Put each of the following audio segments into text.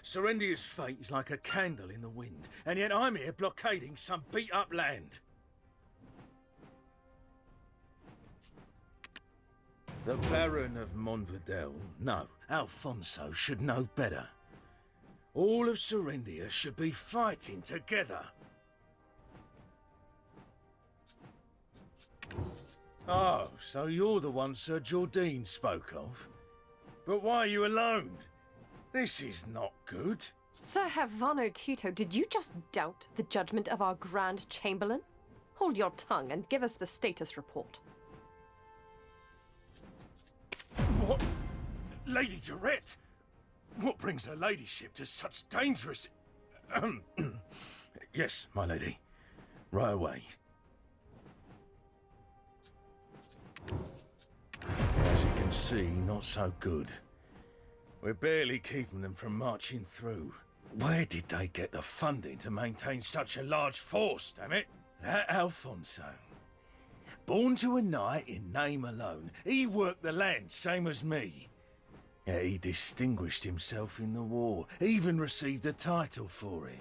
Serendia's fate is like a candle in the wind, and yet I'm here blockading some beat-up land. The Baron of Montverdel, no, Alfonso, should know better. All of Serendia should be fighting together. Oh, so you're the one Sir Jordine spoke of? But why are you alone? This is not good. Sir Havano Tito, did you just doubt the judgment of our Grand Chamberlain? Hold your tongue and give us the status report. What? Lady Durette? What brings her ladyship to such dangerous... Yes, my lady. Right away. As you can see, not so good. We're barely keeping them from marching through. Where did they get the funding to maintain such a large force, damn it? That Alfonso. Born to a knight in name alone, he worked the land same as me. Yet he distinguished himself in the war, even received a title for it.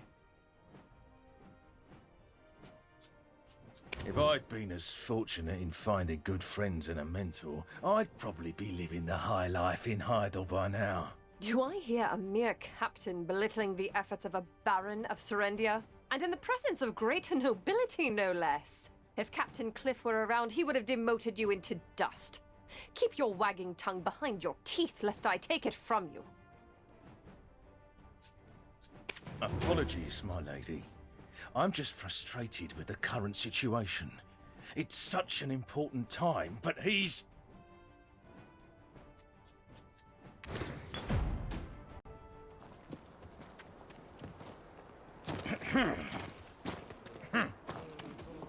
If I'd been as fortunate in finding good friends and a mentor, I'd probably be living the high life in Heidel by now. Do I hear a mere captain belittling the efforts of a Baron of Serendia? And in the presence of greater nobility, no less. If Captain Cliff were around, he would have demoted you into dust. Keep your wagging tongue behind your teeth, lest I take it from you. Apologies, my lady. I'm just frustrated with the current situation. It's such an important time, but he's...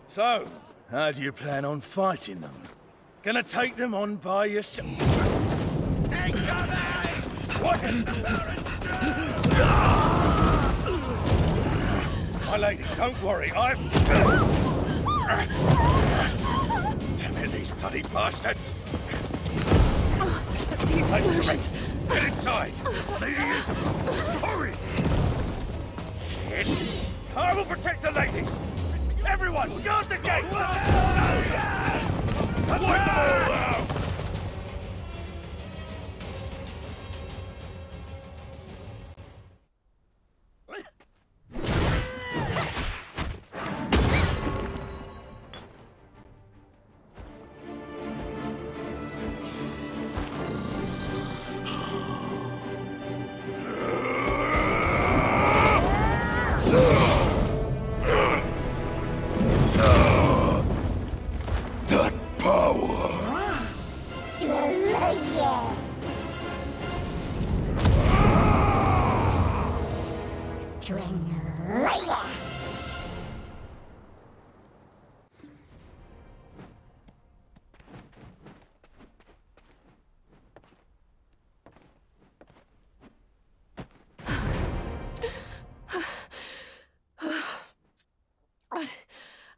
So, how do you plan on fighting them? Gonna take them on by yourself? What? My lady, don't worry, Damn it, these bloody bastards! Lady Durette, get inside! Lady Isabel, hurry! Shit! I will protect the ladies! Everyone, guard the gate! Wipe them all out!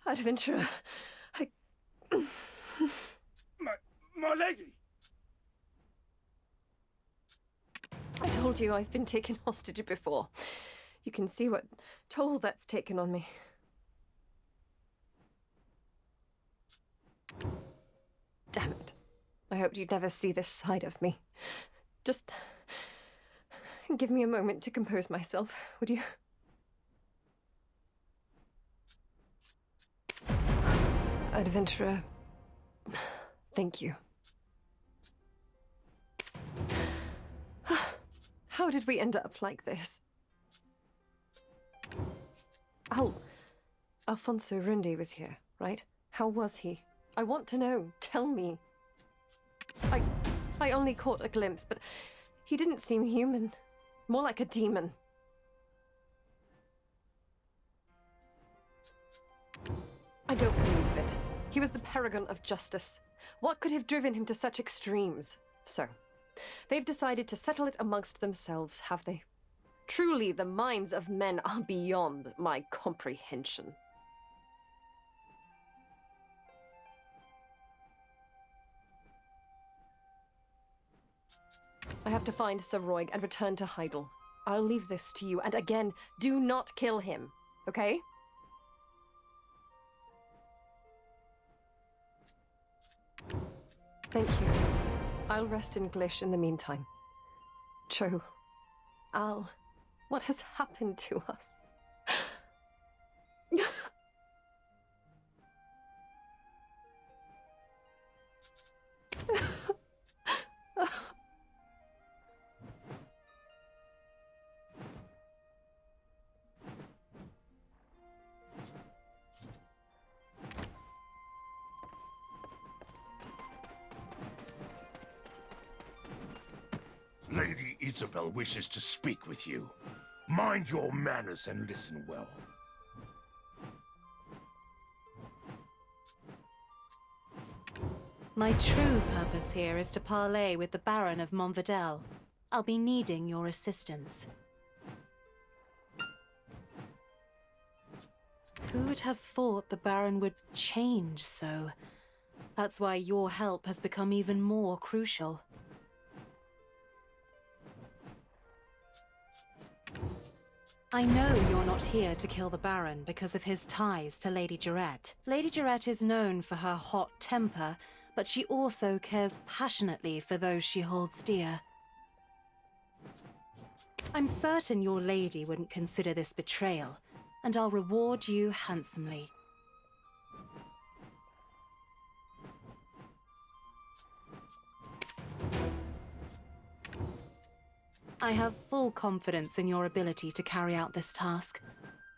Adventurer, My lady! I told you I've been taken hostage before. You can see what toll that's taken on me. Damn it. I hoped you'd never see this side of me. Just give me a moment to compose myself, would you? Adventurer, thank you. How did we end up like this? Alfonso Rundi was here, right? How was he? I want to know. Tell me. I only caught a glimpse, but he didn't seem human. More like a demon. I don't believe it. He was the paragon of justice. What could have driven him to such extremes? So, they've decided to settle it amongst themselves, have they? Truly, the minds of men are beyond my comprehension. I have to find Sir Roig and return to Heidel. I'll leave this to you, and again, do not kill him, okay? Thank you. I'll rest in Glish in the meantime. Cho, Al, what has happened to us? Lady Isabel wishes to speak with you. Mind your manners and listen well. My true purpose here is to parley with the Baron of Montvidel. I'll be needing your assistance. Who would have thought the Baron would change so? That's why your help has become even more crucial. I know you're not here to kill the Baron because of his ties to Lady Jarrett. Lady Jarrett is known for her hot temper, but she also cares passionately for those she holds dear. I'm certain your lady wouldn't consider this betrayal, and I'll reward you handsomely. I have full confidence in your ability to carry out this task.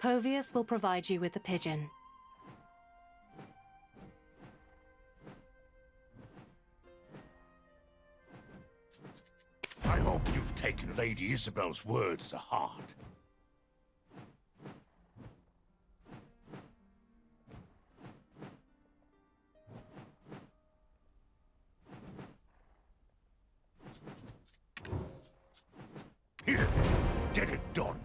Povius will provide you with the pigeon. I hope you've taken Lady Isabel's words to heart. Here, get it done.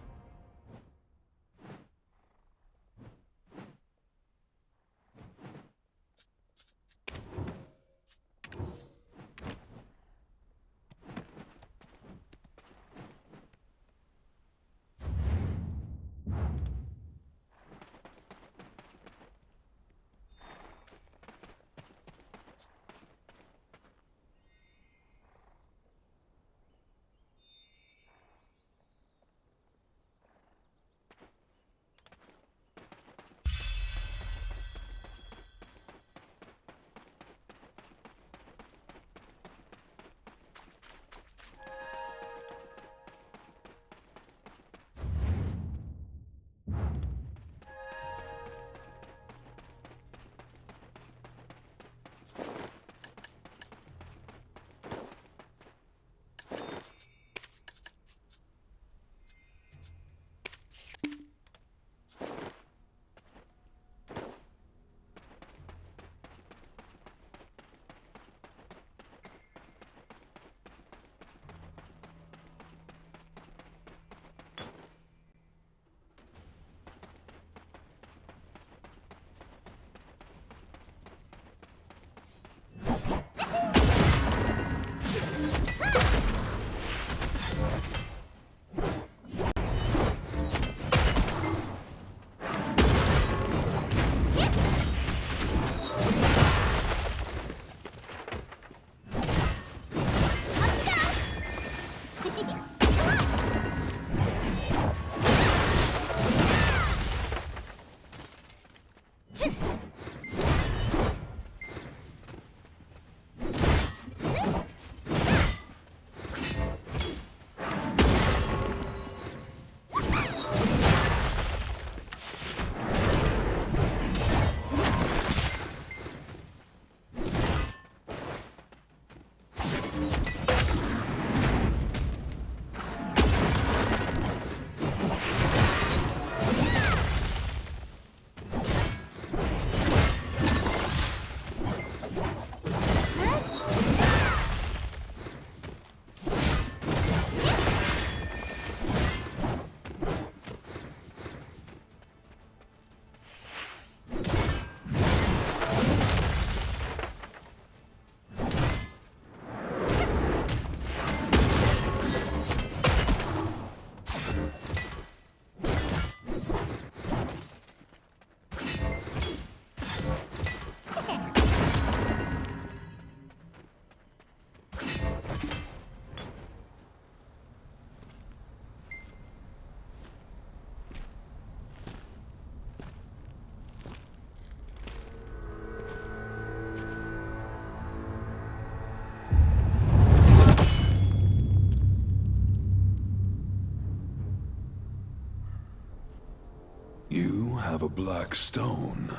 have a black stone.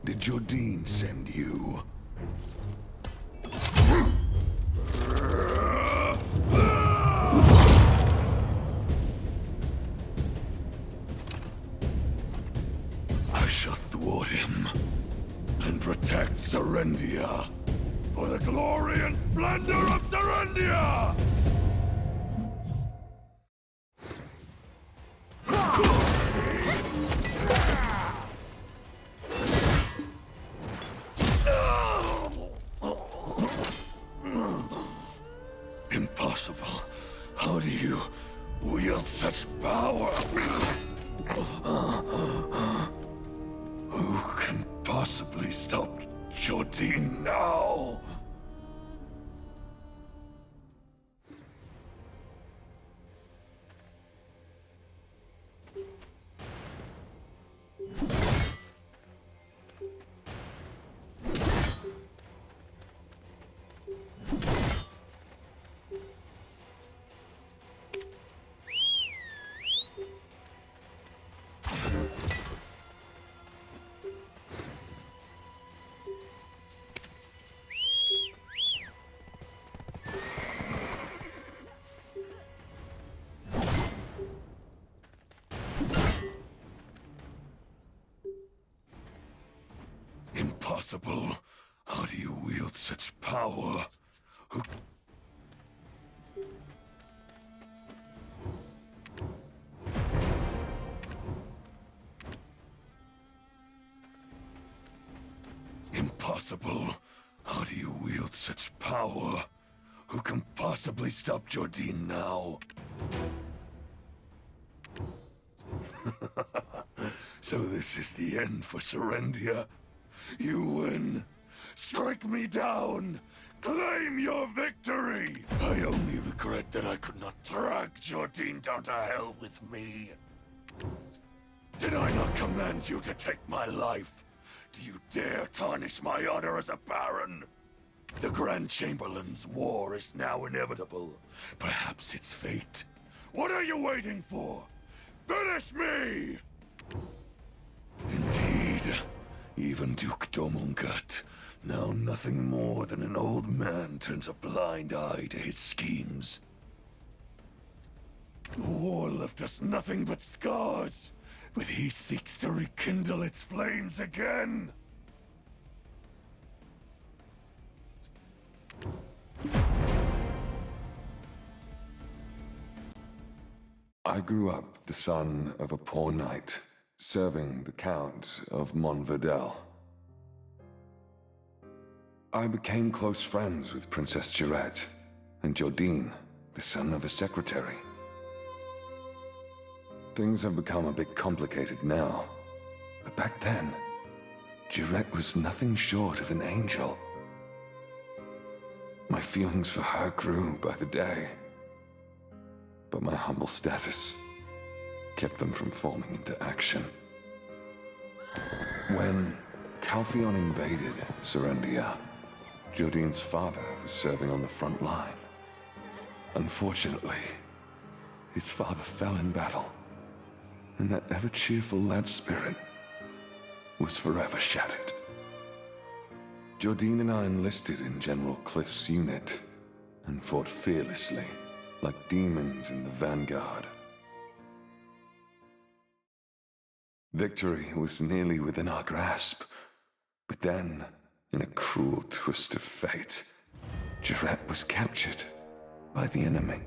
Did Jordine send you? I shall thwart him and protect Serendia for the glory and splendor of Serendia! Impossible. How do you wield such power? Who can possibly stop Jordine now? Impossible. How do you wield such power? Who... Impossible. How do you wield such power? Who can possibly stop Jordine now? So this is the end for Serendia. You win. Strike me down. Claim your victory. I only regret that I could not drag Jordine down to hell with me. Did I not command you to take my life? Do you dare tarnish my honor as a baron? The Grand Chamberlain's war is now inevitable. Perhaps it's fate. What are you waiting for? Finish me! Indeed. Even Duke Domungat, now nothing more than an old man, turns a blind eye to his schemes. The war left us nothing but scars, but he seeks to rekindle its flames again. I grew up the son of a poor knight, serving the Count of Montverdel. I became close friends with Princess Jarette and Jordine, the son of a secretary. Things have become a bit complicated now, but back then, Jarette was nothing short of an angel. My feelings for her grew by the day, but my humble status kept them from forming into action. When Calpheon invaded Serendia, Jordine's father was serving on the front line. Unfortunately, his father fell in battle, and that ever-cheerful lad spirit was forever shattered. Jordine and I enlisted in General Cliff's unit and fought fearlessly, like demons in the vanguard. Victory was nearly within our grasp, but then, in a cruel twist of fate, Jarette was captured by the enemy.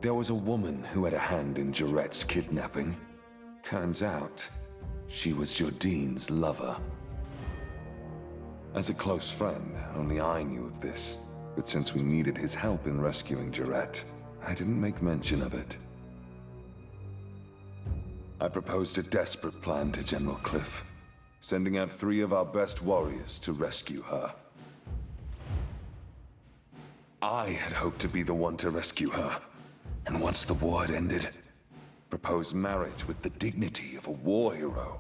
There was a woman who had a hand in Jarette's kidnapping. Turns out, she was Jordine's lover. As a close friend, only I knew of this, but since we needed his help in rescuing Jarette, I didn't make mention of it. I proposed a desperate plan to General Cliff, sending out 3 of our best warriors to rescue her. I had hoped to be the one to rescue her, and once the war had ended, propose marriage with the dignity of a war hero.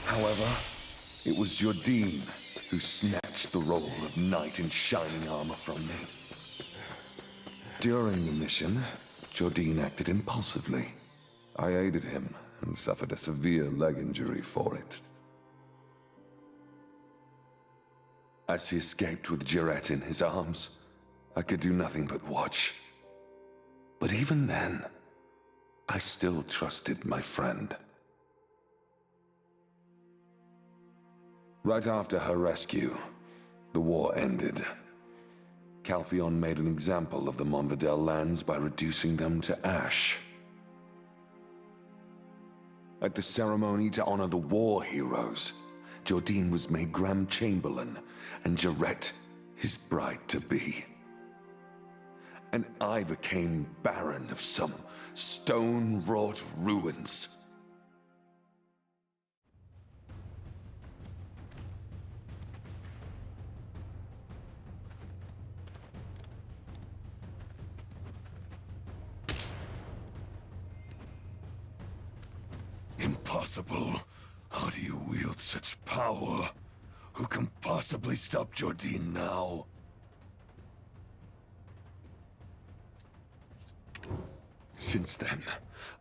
However, it was Jordine who snatched the role of knight in shining armor from me. During the mission, Jordine acted impulsively. I aided him and suffered a severe leg injury for it. As he escaped with Jarrett in his arms, I could do nothing but watch. But even then, I still trusted my friend. Right after her rescue, the war ended. Calpheon made an example of the Monvidel lands by reducing them to ash. At the ceremony to honor the war heroes, Jordine was made Grand Chamberlain and Jarrett his bride-to-be. And I became Baron of some stone-wrought ruins. Impossible. How do you wield such power? Who can possibly stop Jordine now? Since then,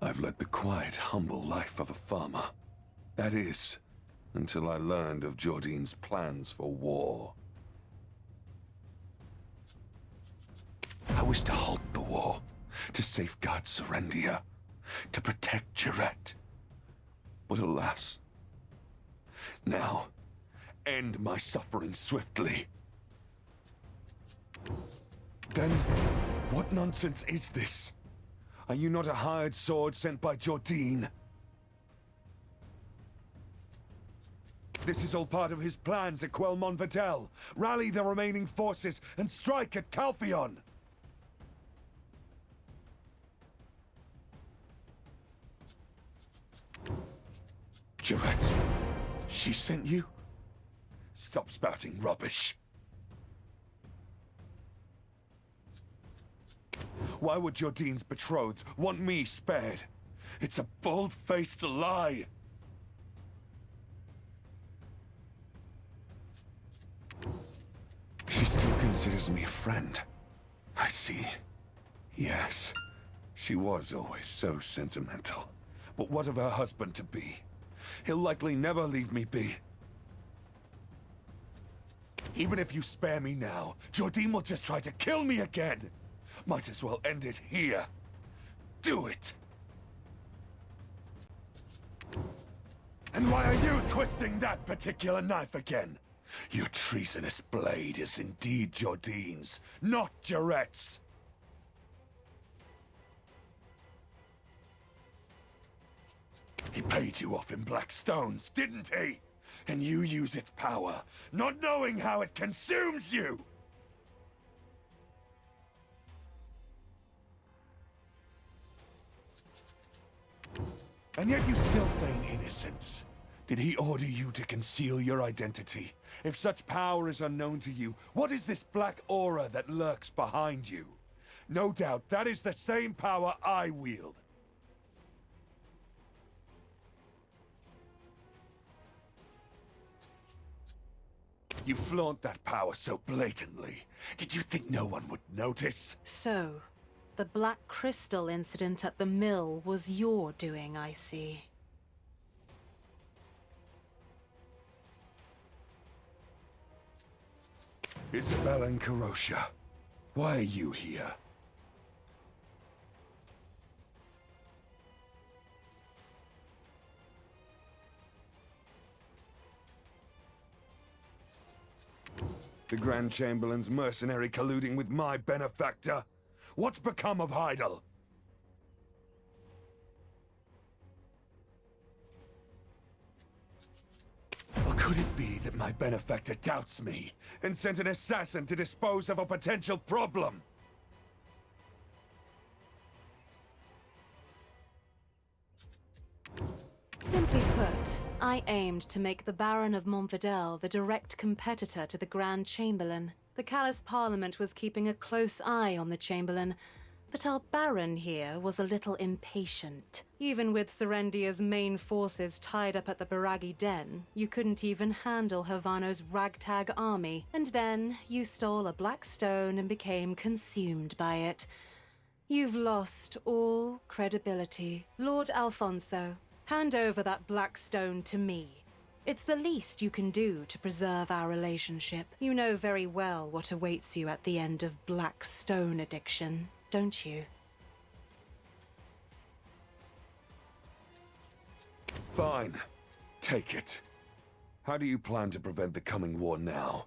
I've led the quiet, humble life of a farmer. That is, until I learned of Jordine's plans for war. I wish to halt the war, to safeguard Serendia, to protect Jarrett. But alas, now, end my suffering swiftly. Then, what nonsense is this? Are you not a hired sword sent by Jordine? This is all part of his plan to quell Monvidel, rally the remaining forces, and strike at Calpheon! Jarrett, she sent you? Stop spouting rubbish. Why would Jordine's betrothed want me spared? It's a bold-faced lie. She still considers me a friend. I see. Yes, she was always so sentimental. But what of her husband-to-be? He'll likely never leave me be. Even if you spare me now, Jordine will just try to kill me again. Might as well end it here. Do it! And why are you twisting that particular knife again? Your treasonous blade is indeed Jordine's, not Jarrett's. He paid you off in black stones, didn't he? And you use its power, not knowing how it consumes you! And yet you still feign innocence. Did he order you to conceal your identity? If such power is unknown to you, what is this black aura that lurks behind you? No doubt that is the same power I wield. You flaunt that power so blatantly. Did you think no one would notice? So, the Black Crystal incident at the mill was your doing, I see. Isabel and Karosha, why are you here? The Grand Chamberlain's mercenary colluding with my benefactor? What's become of Heidel? Or could it be that my benefactor doubts me and sent an assassin to dispose of a potential problem? Simply put, I aimed to make the Baron of Monvidel the direct competitor to the Grand Chamberlain. The Callous Parliament was keeping a close eye on the Chamberlain, but our Baron here was a little impatient. Even with Serendia's main forces tied up at the Baragi Den, you couldn't even handle Havano's ragtag army. And then you stole a black stone and became consumed by it. You've lost all credibility. Lord Alfonso, hand over that black stone to me. It's the least you can do to preserve our relationship. You know very well what awaits you at the end of black stone addiction, don't you? Fine. Take it. How do you plan to prevent the coming war now?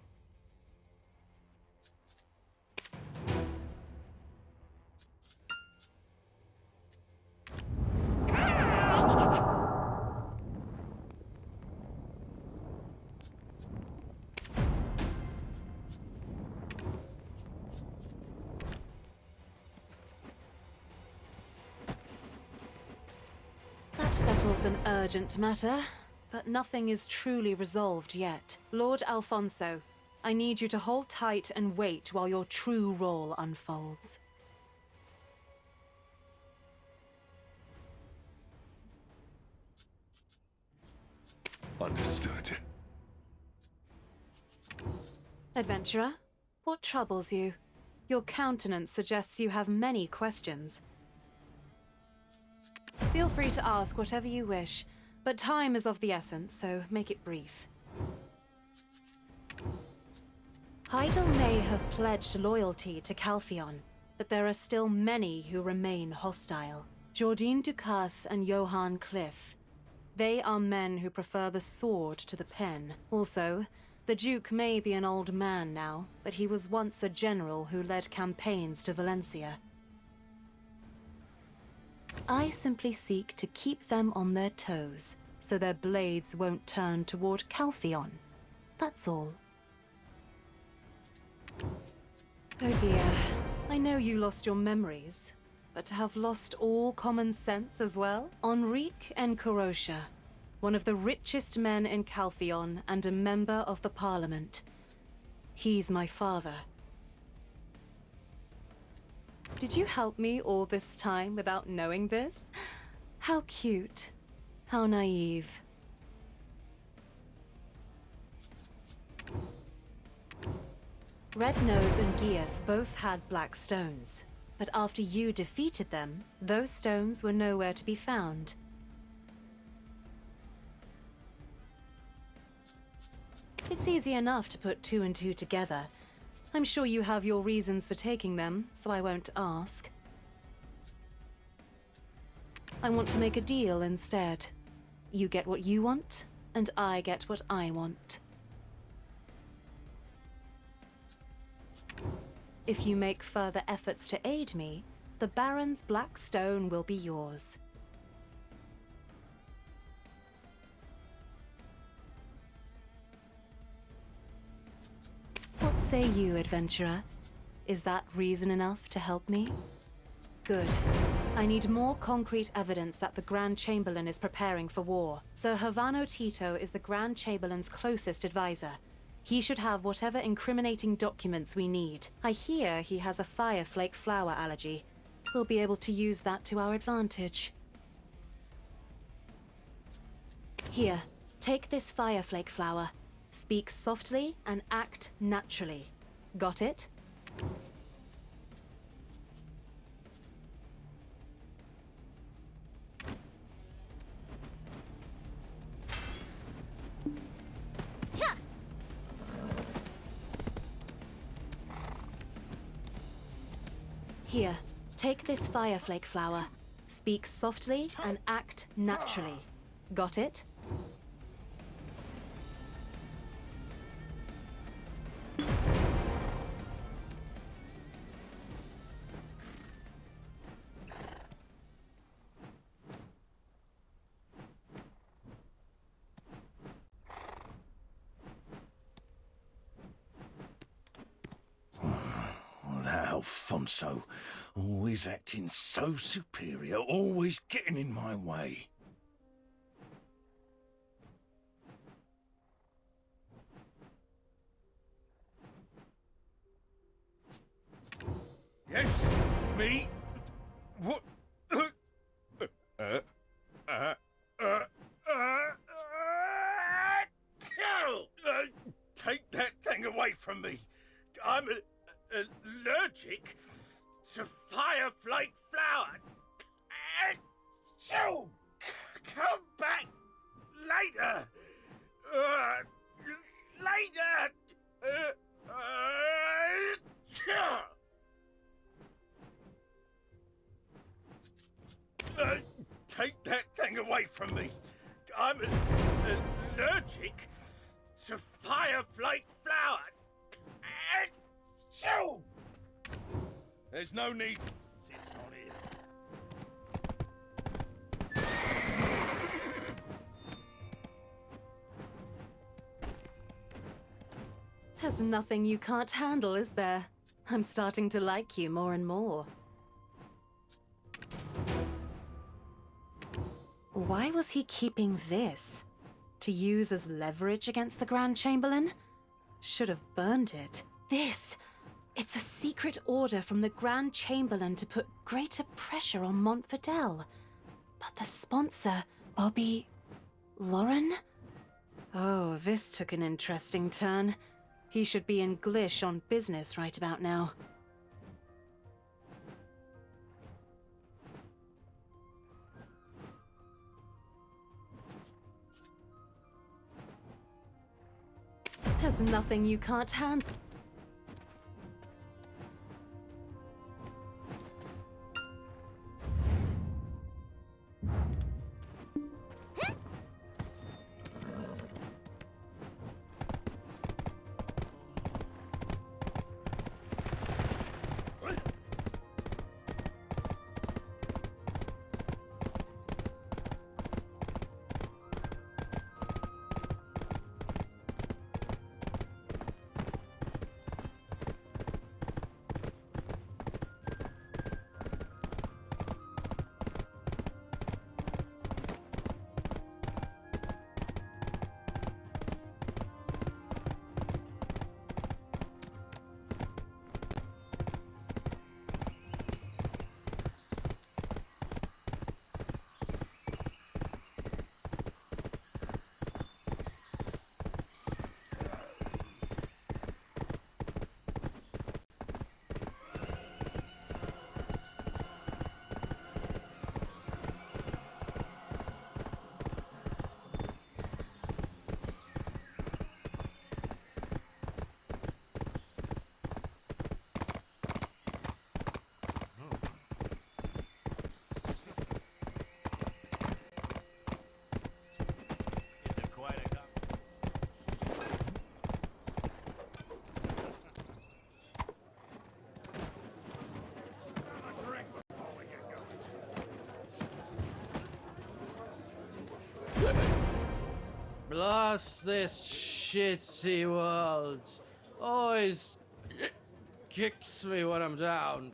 That settles an urgent matter, but nothing is truly resolved yet. Lord Alfonso, I need you to hold tight and wait while your true role unfolds. Understood. Adventurer, what troubles you? Your countenance suggests you have many questions. Feel free to ask whatever you wish, but time is of the essence, so make it brief. Heidel may have pledged loyalty to Calpheon, but there are still many who remain hostile. Jordine Ducasse and Johann Cliff. They are men who prefer the sword to the pen. Also, the Duke may be an old man now, but he was once a general who led campaigns to Valencia. I simply seek to keep them on their toes, so their blades won't turn toward Calpheon. That's all. Oh dear, I know you lost your memories, but to have lost all common sense as well? Enrique Encarosha, one of the richest men in Calpheon and a member of the Parliament. He's my father. Did you help me all this time without knowing this? How cute. How naive. Red Nose and Gieth both had black stones, but after you defeated them, those stones were nowhere to be found. It's easy enough to put two and two together. I'm sure you have your reasons for taking them, so I won't ask. I want to make a deal instead. You get what you want, and I get what I want. If you make further efforts to aid me, the Baron's black stone will be yours. What say you, adventurer? Is that reason enough to help me? Good. I need more concrete evidence that the Grand Chamberlain is preparing for war. Sir Havano Tito is the Grand Chamberlain's closest advisor. He should have whatever incriminating documents we need. I hear he has a fireflake flower allergy. We'll be able to use that to our advantage. Here, take this fireflake flower. Speak softly and act naturally. Got it? Here, take this fireflake flower. Speak softly and act naturally. Got it? That Alfonso, always acting so superior, always getting in my way. Yes, me? What? Take that thing away from me. I'm allergic Sapphire flake flower. So, come back later. Later. Take that thing away from me. I'm allergic to fireflake flower. Achoo! There's no need. It's on here. There's nothing you can't handle, is there? I'm starting to like you more and more. Why was he keeping this? To use as leverage against the Grand Chamberlain? Should have burned it. This! It's a secret order from the Grand Chamberlain to put greater pressure on Montfidel. But the sponsor, Bobby... Lauren? Oh, this took an interesting turn. He should be in Glish on business right about now. There's nothing you can't handle. Blast this shitty world. Always kicks me when I'm down.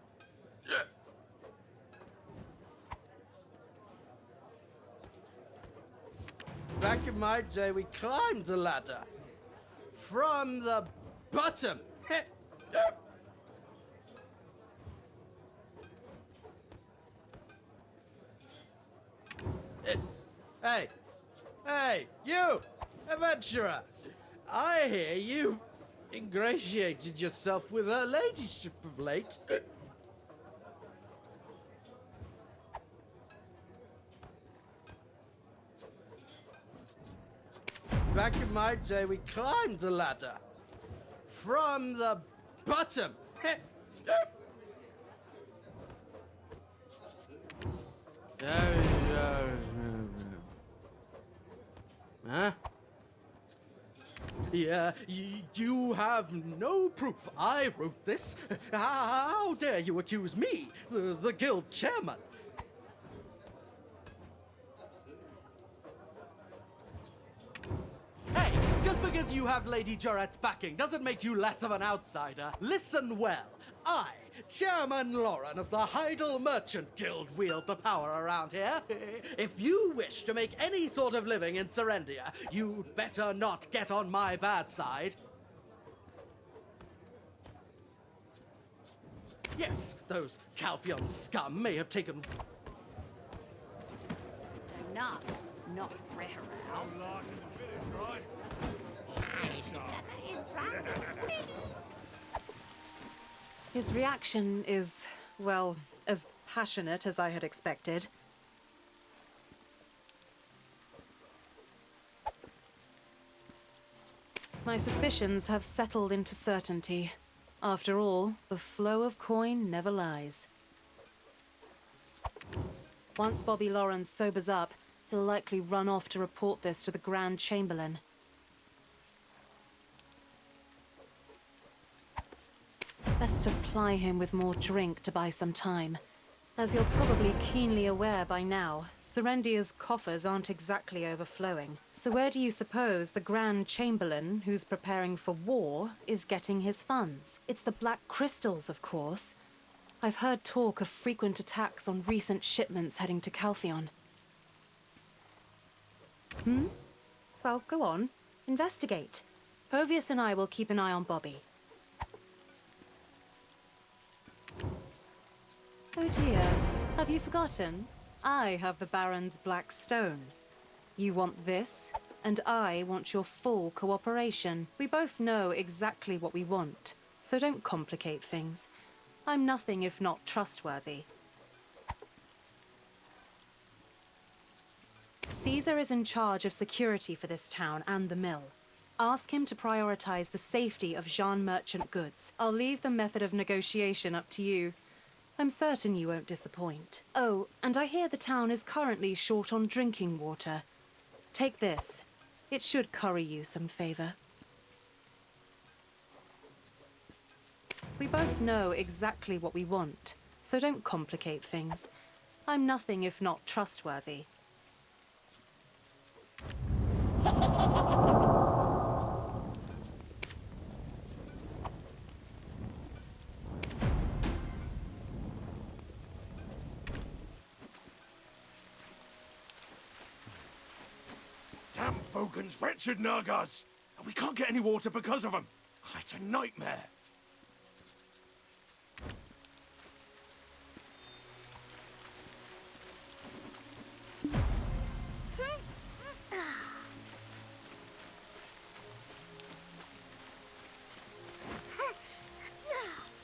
Back in my day, we climbed the ladder. From the bottom. Hey! Hey, you! Adventurer! I hear you've ingratiated yourself with her ladyship of late. Back in my day, we climbed the ladder. From the bottom. Huh? Yeah, you have no proof I wrote this. How dare you accuse me, the guild chairman? Hey, just because you have Lady Joret's backing doesn't make you less of an outsider. Listen well. I, Chairman Lauren of the Heidel Merchant Guild, wield the power around here. If you wish to make any sort of living in Serendia, you'd better not get on my bad side. Yes, those Calphion scum may have taken... Not right around. His reaction is, Well, as passionate as I had expected. My suspicions have settled into certainty. After all, the flow of coin never lies. Once Bobby Lawrence sobers up, he'll likely run off to report this to the Grand Chamberlain. Best to ply him with more drink to buy some time. As you're probably keenly aware by now, Serendia's coffers aren't exactly overflowing. So where do you suppose the Grand Chamberlain, who's preparing for war, is getting his funds? It's the Black Crystals, of course. I've heard talk of frequent attacks on recent shipments heading to Calpheon. Well, go on. Investigate. Povius and I will keep an eye on Bobby. Oh dear, have you forgotten? I have the Baron's Black Stone. You want this, and I want your full cooperation. We both know exactly what we want, so don't complicate things. I'm nothing if not trustworthy. Caesar is in charge of security for this town and the mill. Ask him to prioritize the safety of Jean merchant goods. I'll leave the method of negotiation up to you. I'm certain you won't disappoint. Oh, and I hear the town is currently short on drinking water. Take this. It should curry you some favor. We both know exactly what we want, so don't complicate things. I'm nothing if not trustworthy. Damn Vogan's wretched Nagas! And we can't get any water because of them. It's a nightmare.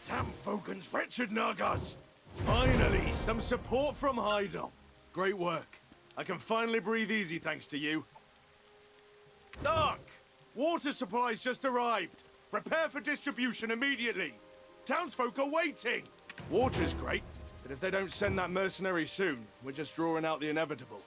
Damn Vogan's wretched Nagas! Finally, some support from Heidel. Great work. I can finally breathe easy thanks to you. Dark! Water supplies just arrived. Prepare for distribution immediately. Townsfolk are waiting. Water's great, but if they don't send that mercenary soon, we're just drawing out the inevitable.